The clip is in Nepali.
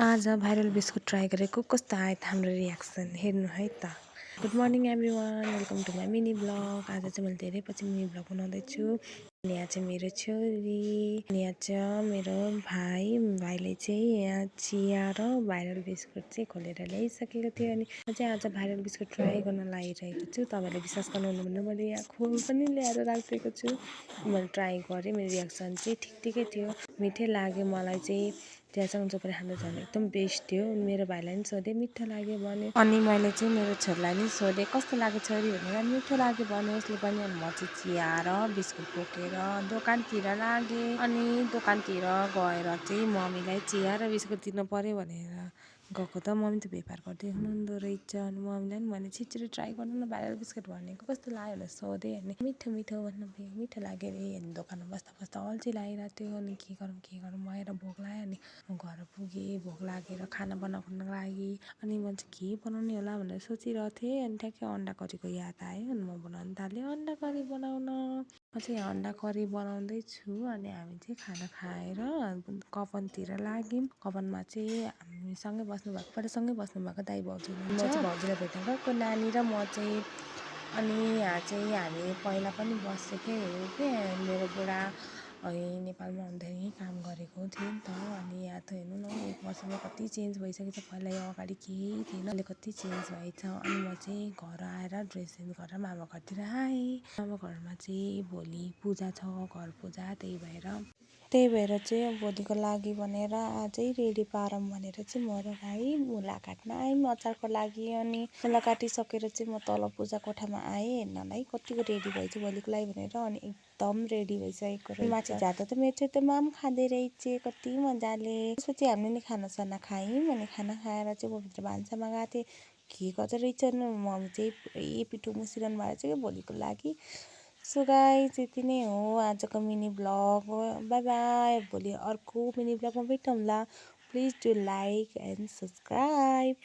आज भाइरल बिस्कुट ट्राई गरेको कस्तो आयो त हाम्रो रियाक्सन हेर्नु है त। Good morning everyone, welcome to my mini blog. आज चाहिँ मैले धेरै पछि मिनी ब्लग बनाउँदैछु। यहाँ चाहिँ मेरो छोरी, यहाँ चाहिँ मेरो भाइले चाहिँ यहाँ चिया र भाइरल बिस्कुट चाहिँ खोलेर ल्याइसकेको थियो। अनि म चाहिँ आज भाइरल बिस्कुट ट्राई गर्न लागिरहेको छु। तपाईँहरूले विश्वास गर्नुहुन्न भने मैले यहाँ खोल पनि ल्याएर राखिदिएको छु। मैले ट्राई गरेँ, मेरो रियाक्सन चाहिँ ठिकै थियो, मिठै लाग्यो मलाई चाहिँ। चियासँग चोपेर खानु झन् एकदम बेस्ट थियो। मेरो भाइलाई पनि सोधेँ, मिठो लाग्यो भन्यो। अनि मैले चाहिँ मेरो छोरीलाई पनि सोधेँ कस्तो लाग्यो छोरी भनेर। मिठो लाग्यो भन्यो उसले पनि। अनि म चाहिँ चिया र बिस्कुट बोकेर दोकानतिर लागेँ। अनि दोकानतिर गएर चाहिँ मम्मीलाई चिया र बिस्कुट दिनु पऱ्यो भनेर गएको त। मम्मी त व्यापार गर्दै हुनुहुँदो रहेछ। अनि मम्मीलाई पनि भने छिटो ट्राई गर्नु न भाइरल बिस्कुट भनेको कस्तो लाग्यो भनेर सोधेँ। अनि मिठो मिठो भन्नु मिठो लाग्यो अरे। अनि दोकानमा बस्दा बस्दा अल्छी लागिरहेको थियो। अनि के गरौँ भएर भोक लाग्यो। अनि म घर पुगेँ भोक लागेर खाना बनाउनको लागि। अनि म चाहिँ के बनाउने होला भनेर सोचिरहेको थिएँ। अनि ठ्याक्कै अन्डा करीको याद आयो। अनि म बनाउन थालेँ अन्डा करी बनाउन। म चाहिँ अन्डा करी बनाउँदैछु। अनि हामी चाहिँ खाना खाएर कफनतिर लाग्यौँ। कफनमा चाहिँ हामीसँगै बस्नुभएको पहिलासँगै बस्नुभएको दाइ भाउजू हुनुहुन्छ। म चाहिँ भाउजूलाई भेट्न गएको, नानी र म चाहिँ। अनि यहाँ चाहिँ हामी पहिला पनि बसेकै हो कि। मेरो बुढा नेपालमा हुँदाखेरि यहीँ काम गरेको थियो नि त। अनि यहाँ त हेर्नु न 1 वर्षमा कति चेन्ज भइसकेको छ। पहिला यो अगाडि केही थिएन, अहिले कति चेन्ज भएछ। अनि म चाहिँ घर आएर ड्रेस चेन्ज गरेर मामा घरतिर आएँ। मामा घरमा चाहिँ भोलि पूजा छ, घर पूजा। त्यही भएर चाहिँ भोलिको लागि भनेर आजै रेडी पारौँ भनेर चाहिँ म र भाइ मुला काट्न आयौँ अचारको लागि। अनि मुला काटिसकेर चाहिँ म तल पूजा कोठामा आएँ हेर्नलाई कतिको रेडी भएछु भोलिको लागि भनेर। अनि एकदम रेडी भइसकेको रहेछ। माथि जाँदा त मेरो छेउमा पनि खाँदै रहेछ कति मजाले। त्यसपछि हामीले नि खानासाना खायौँ। अनि खाना खाएर चाहिँ म भित्र भान्सामा गएको थिएँ। के गर्दो रहेछ मम्मी चाहिँ पुरै पिठो मुसिरहनु भएको छ क्या भोलिको लागि। सो गाइस यति नै हो आजको मिनी ब्लग। By bye. भोलि अर्को मिनी ब्लगमा भेटौँला। Please do like and subscribe.